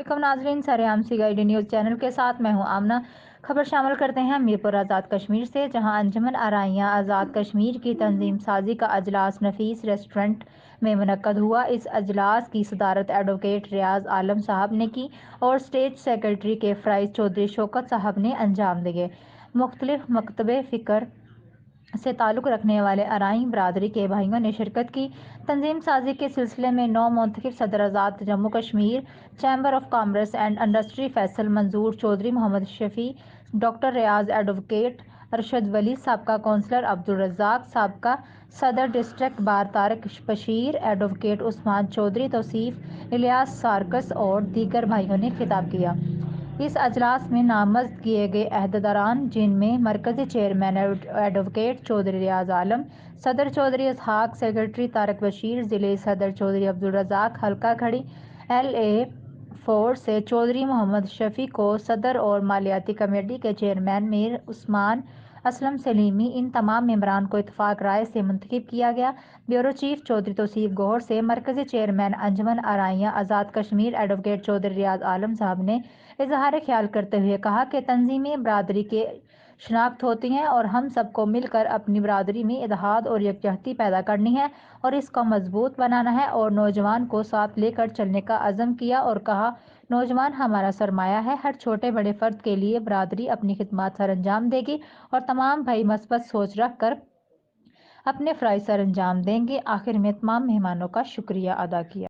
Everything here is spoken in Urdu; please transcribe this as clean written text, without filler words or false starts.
وعلیکم ناظرین، سرعام سی گائیڈ نیوز چینل کے ساتھ میں ہوں آمنہ۔ خبر شامل کرتے ہیں میرپور آزاد کشمیر سے، جہاں انجمن آرائیاں آزاد کشمیر کی تنظیم سازی کا اجلاس نفیس ریسٹورنٹ میں منعقد ہوا۔ اس اجلاس کی صدارت ایڈوکیٹ ریاض عالم صاحب نے کی اور اسٹیٹ سیکرٹری کے فرائض چودھری شوکت صاحب نے انجام دیے۔ مختلف مکتب فکر سے تعلق رکھنے والے آرائیں برادری کے بھائیوں نے شرکت کی۔ تنظیم سازی کے سلسلے میں نو منتخب صدراعظم Jammu Kashmir chamber of commerce and industry Faisal Manzoor Chaudhry, Mohammad Shafi, doctor Riyaz, advocate Arshad Wali, سابقہ کونسلر عبدالرزاق، سابقہ صدر district bar Tariq Bashir, advocate Usman Chaudhry, Tauseef Ilyas سارکس اور دیگر بھائیوں نے خطاب کیا۔ اس اجلاس میں نامزد کیے گئے عہدیداران، جن میں مرکزی چیئرمین ایڈوکیٹ چودھری ریاض عالم، صدر چودھری اسحاق، سیکرٹری طارق بشیر، ضلعی صدر چودھری عبدالرزاق، حلقہ کھڑی LA4 سے چودھری محمد شفیع کو صدر اور مالیاتی کمیٹی کے چیئرمین میر عثمان اسلم سلیمی، ان تمام ممبران کو اتفاق رائے سے منتخب کیا گیا۔ بیورو چیف چودھری توصیف گوہر سے مرکزی چیئرمین انجمن آرائیاں آزاد کشمیر ایڈوکیٹ چودھری ریاض عالم صاحب نے اظہار خیال کرتے ہوئے کہا کہ تنظیمیں برادری کی شناخت ہوتی ہیں اور ہم سب کو مل کر اپنی برادری میں اتحاد اور یکجہتی پیدا کرنی ہے اور اس کو مضبوط بنانا ہے، اور نوجوان کو ساتھ لے کر چلنے کا عزم کیا اور کہا، نوجوان ہمارا سرمایہ ہے، ہر چھوٹے بڑے فرد کے لیے برادری اپنی خدمات سر انجام دے گی اور تمام بھائی مثبت سوچ رکھ کر اپنے فرائض سر انجام دیں گے۔ آخر میں تمام مہمانوں کا شکریہ ادا کیا۔